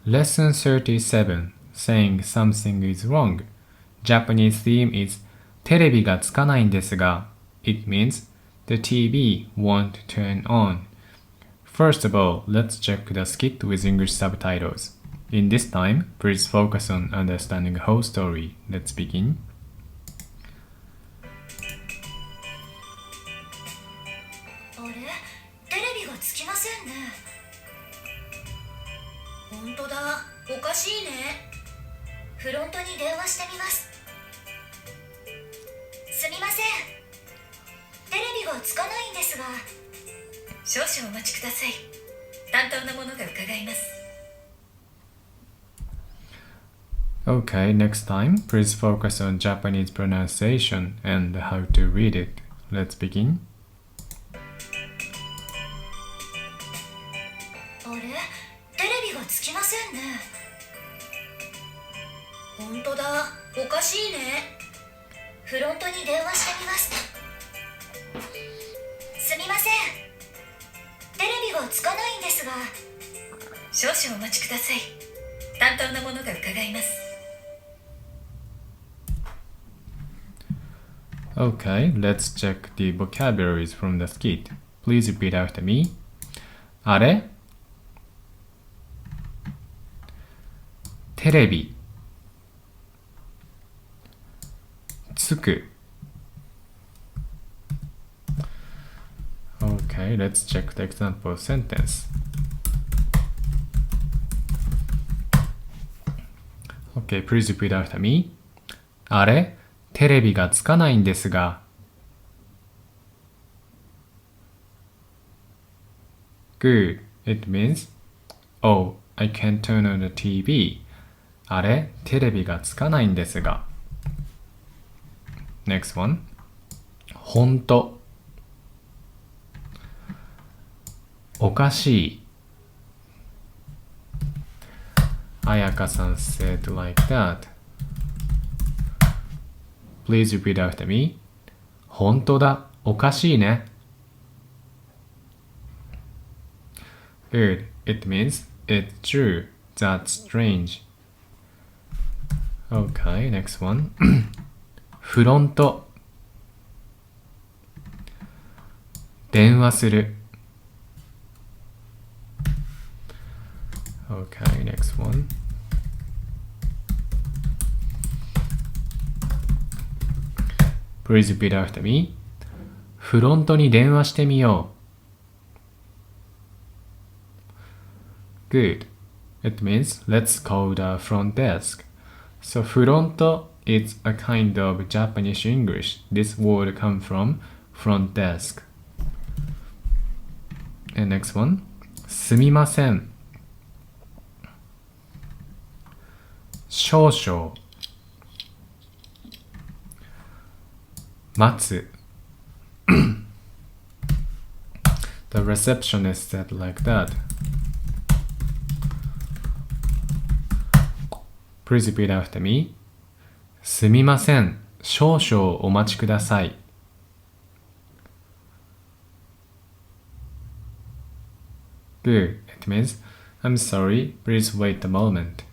Lesson 37 Saying something is wrong. Japanese theme is テレビがつかないんですが It means the TV won't turn on. First of all, let's check the skit with English subtitles. In this time, please focus on understanding the whole story. Let's begin. あれ、テレビがつきませんね。本当だ、おかしいね。フロントに電話してみます。すみません。テレビがつかないんですが。少々お待ちください。担当の者が伺います。Okay, next time, please focus on Japanese pronunciation and how to read it. Let's begin. あれ、テレビがつきませんね。本当だ、おかしいね。フロントに電話してみます。すみません。テレビがつかないんですが。少々お待ちください。担当の者が伺います。Okay, let's check the vocabularies from the skit. Please repeat after me. あれ？テレビつく Okay, let's check the example sentence. Okay, please repeat after me. あれ？テレビがつかないんですが Good. It means Oh, I can't turn on the TV. あれテレビがつかないんですが Next one. ほんとおかしい彩香さん said like that.Please repeat after me. 本当だ、おかしいね。Good. It means it's true. That's strange. Okay, next one. フロント電話する。Okay, next one.Please repeat after me. フロントに電話してみよう。Good. It means let's call the front desk. So フロント is a kind of Japanese English. This word comes from front desk. And next one. すみません。少々。待つ The receptionist said like that. Please repeat after me. すみません。少々お待ちください。Good. It means I'm sorry. Please wait a moment.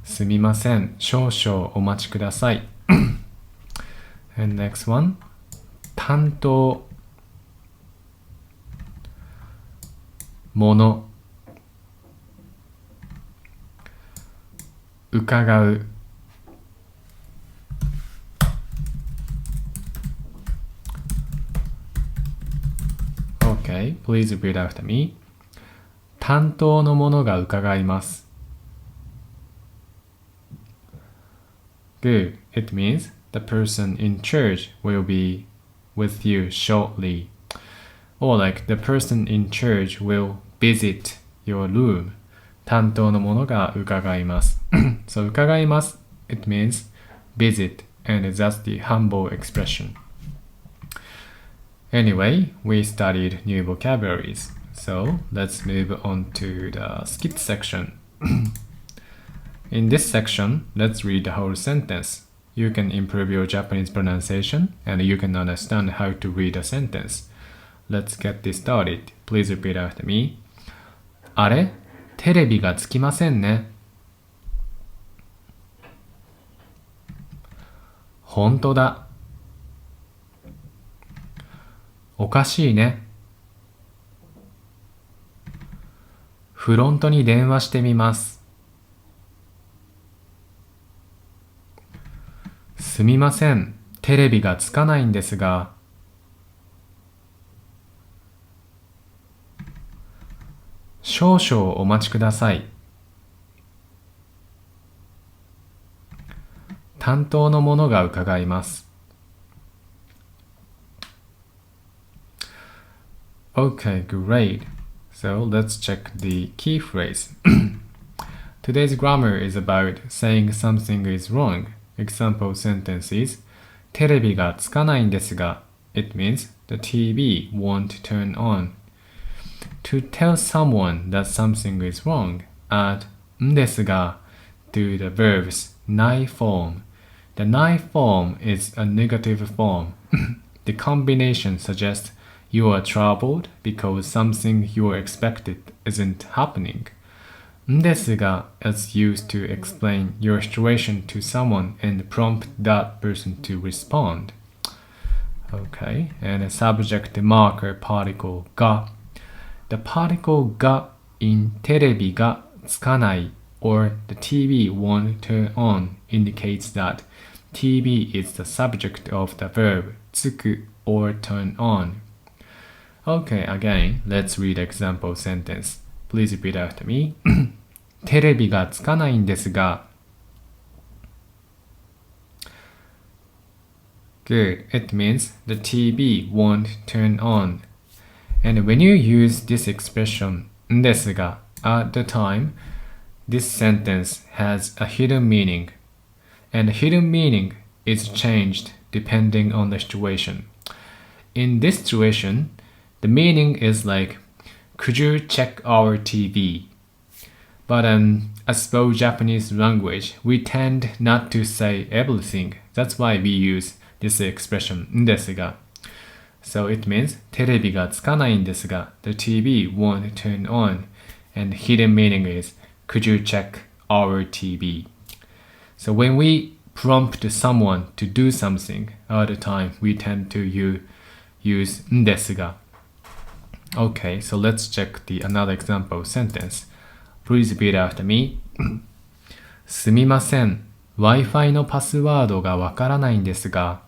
すみません。少々お待ちください。And next one. 担当もの伺う Okay, please repeat after me. 担当の者が伺います Good. It means the person in charge will be with you shortly. Or like the person in charge will visit your room. 担当の者が伺います。So 伺います it means visit and that's the humble expression. Anyway, we studied new vocabularies. So let's move on to the skit section. In this section, let's read the whole sentence.You can improve your Japanese pronunciation and you can understand how to read a sentence. Let's get this started. Please repeat after me. あれテレビがつきませんね。本当だ。おかしいね。フロントに電話してみます。すみません、テレビがつかないんですが。少々お待ちください。担当の者が伺います。Okay, great. So let's check the key phrase. Today's grammar is about saying something is wrong. Example sentences. テレビがつかないんですが It means the TV won't turn on. To tell someone that something is wrong, add んですが to the verbs ない form. The ない form is a negative form. The combination suggests you are troubled because something you expected isn't happening. んですが is used to explain your situation to someone and prompt that person to respond. Okay, and a subject marker particle が The particle が in テレビがつかない or the TV won't turn on indicates that TV is the subject of the verb つく or turn on. Okay, again, let's read example sentence. Please repeat after me. テレビがつかないんですが Good. It means the TV won't turn on. And when you use this expression んですが at the time, this sentence has a hidden meaning. And the hidden meaning is changed depending on the situation. In this situation, the meaning is like, could you check our TV? But as for Japanese language, we tend not to say everything. That's why we use this expression んですが So it means テレビがつかないんですが the TV won't turn on. And the hidden meaning is, could you check our TV? So when we prompt someone to do something all the time, we tend to use んですが Okay, so let's check another example sentence. Please repeat after me. すみません。Wi-Fi のパスワードがわからないんですが。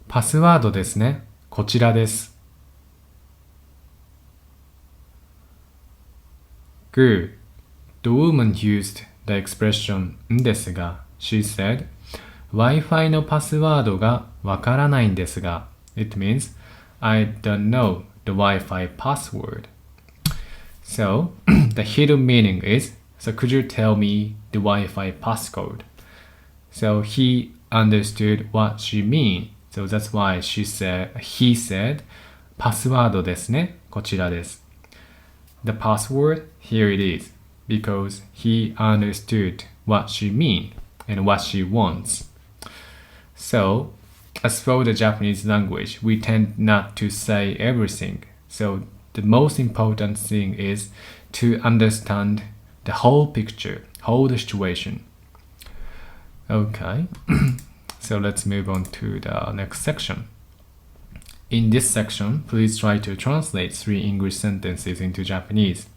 パスワードですね。こちらです。Good. The woman used the expression んですが She said, Wi-Fi のパスワードがわからないんですが It means, I don't know the Wi-Fi password. So, the hidden meaning is, so could you tell me the Wi-Fi passcode? So he understood what she mean. So that's why he said, パスワードですね。こちらです。The password, here it is. Because he understood what she mean and what she wants. So, as for the Japanese language, we tend not to say everything. So, the most important thing is to understand the whole picture, whole situation. Okay, so let's move on to the next section. In this section, please try to translate 3 English sentences into Japanese.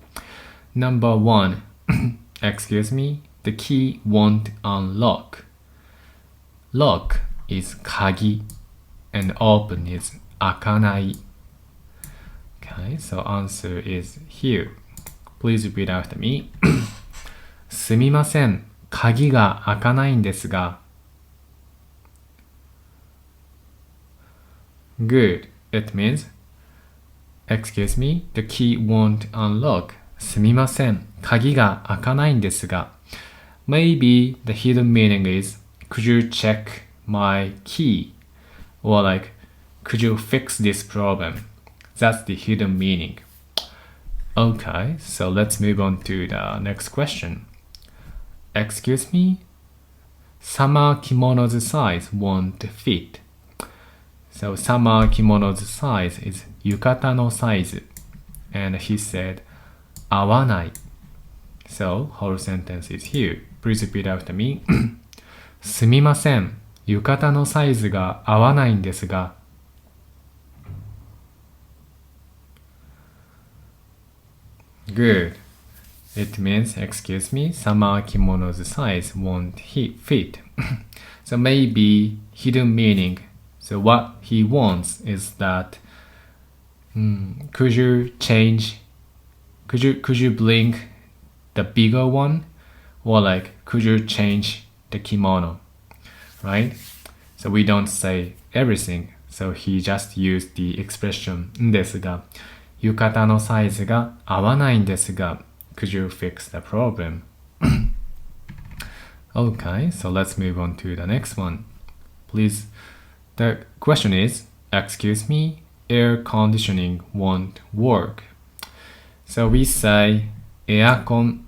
Number 1. Excuse me, the key won't unlock. Lock is 鍵 and open is 開かない. Okay, so answer is here. Please repeat after me. すみません、鍵が開かないんですが。Good. It means, excuse me, the key won't unlock. すみません、鍵が開かないんですが。Maybe the hidden meaning is, could you check my key? Or like, could you fix this problem? That's the hidden meaning. Okay, so let's move on to the next question. Excuse me? Summer kimono's size won't fit. So summer kimono's size is 浴衣のサイズ. And he said, 合わない. So, whole sentence is here. Please repeat after me. すみません。浴衣のサイズが合わないんですが。Good. It means, excuse me, summer kimono's size won't fit. So maybe hidden meaning. So what he wants is that, could you bring the bigger one? Or like, could you change the kimono? Right? So we don't say everything. So he just used the expression ですが、浴衣のサイズが合わないんですが、could you fix the problem? Okay, so let's move on to the next one. Please. The question is, excuse me, air conditioning won't work. So we say aircon.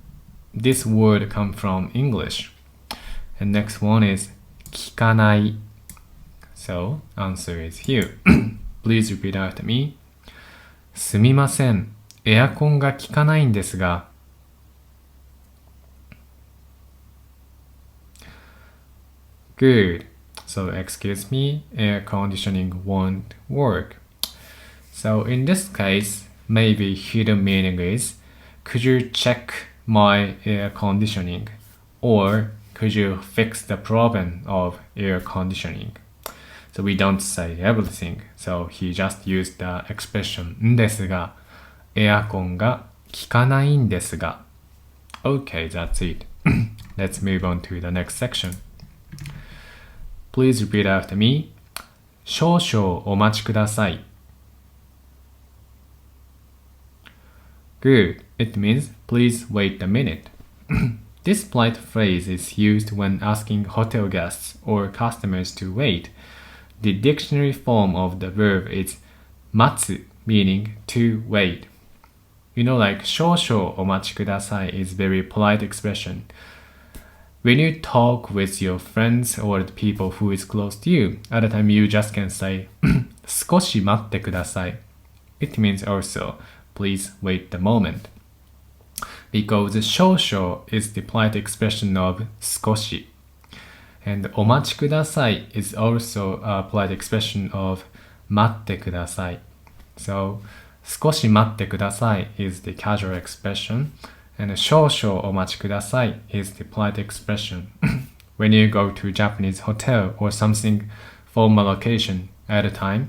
This word comes from English. And next one is 効かない. So answer is here. Please repeat after me. すみません。エアコンが効かないんですが。Good. So excuse me, air conditioning won't work. So in this case, maybe hidden meaning is, could you check my air conditioning? Or could you fix the problem of air conditioning? So we don't say everything. So he just used the expression んですが、エアコンが効かないんですが。Okay, that's it. Let's move on to the next section. Please repeat after me. 少々お待ちください。Good. It means please wait a minute. This polite phrase is used when asking hotel guests or customers to wait. The dictionary form of the verb is 待つ, meaning to wait. You know, like 少々お待ちください is very polite expression. When you talk with your friends or the people who is close to you, at the time you just can say 少し待ってください. It means also please wait the moment. Because 少々 is the polite expression of 少し. And お待ちください is also a polite expression of 待ってください. So 少し待ってください is the casual expression. And 少々お待ちください is the polite expression. When you go to a Japanese hotel or something formal occasion at a time,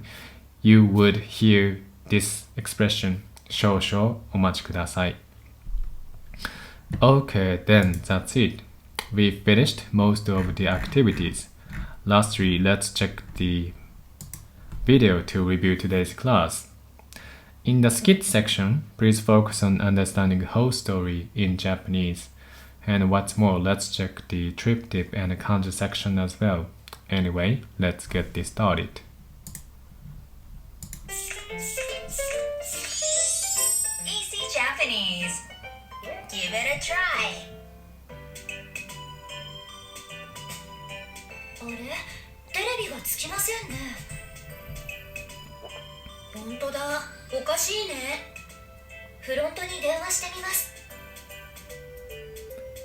you would hear this expression 少々お待ちください. Okay, then that's it. We finished most of the activities. Lastly, let's check the video to review today's class. In the skit section, please focus on understanding the whole story in Japanese. And what's more, let's check the triptych and the kanji section as well. Anyway, let's get this started. Easy Japanese. Give it a try. あれ？テレビがつきませんね。本当だ、おかしいね。フロントに電話してみます。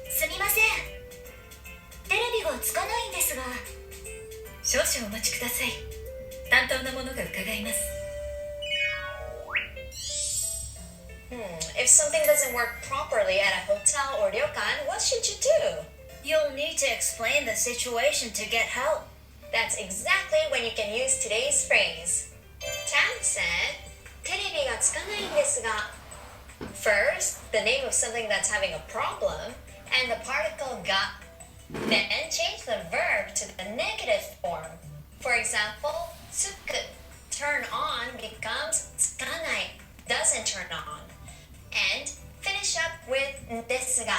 すみません。テレビがつかないんですが。少々お待ちください。担当の者が伺います。If something doesn't work properly at a hotel or ryokan, what should you do? You'll need to explain the situation to get help. That's exactly when you can use today's phrase. Tam said, テレビがつかないんですが. First, the name of something that's having a problem, and the particle ga. Then change the verb to the negative form. For example, tsuku, turn on, becomes tsukanai, doesn't turn on. And finish up with ですが.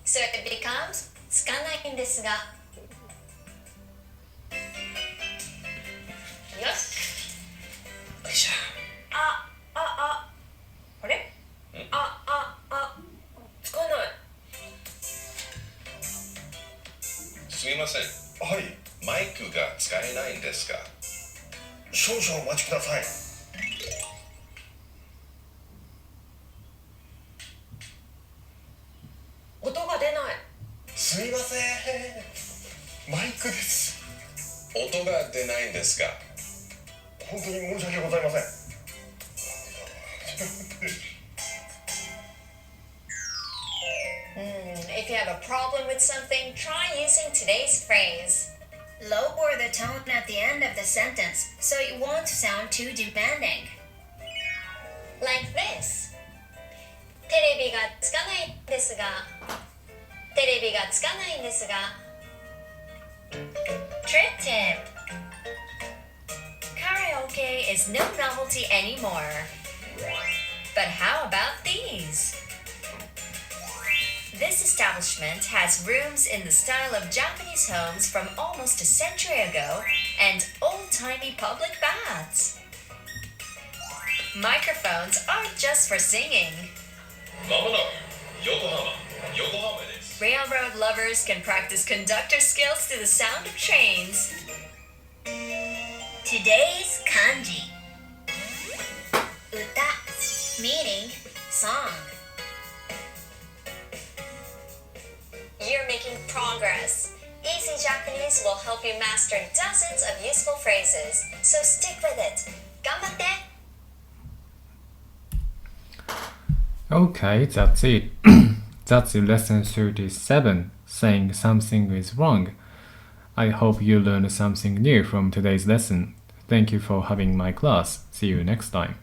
So it becomes つかないんですが. よし。よいしょ。あれ？つかない。すみません。はい、マイクが使えないんですが。少々お待ちください。クです。音が出ないんですか？本当に申し訳ございません。If you have a problem with something, try using today's phrase. Lower the tone at the end of the sentence so it won't sound too demanding. Like this. テレビがつかないんですが。テレビがつかないんですが。Trick tip. Karaoke is no novelty anymore. But how about these? This establishment has rooms in the style of Japanese homes from almost a century ago and old-timey public baths. Microphones aren't just for singing. まもなく横浜です。 Railroad lovers can practice conductor skills to the sound of trains. Today's kanji. Uta, meaning song. You're making progress. Easy Japanese will help you master dozens of useful phrases, so stick with it. 頑張って! Okay, that's it. That's lesson 37, saying something is wrong. I hope you learned something new from today's lesson. Thank you for having my class. See you next time.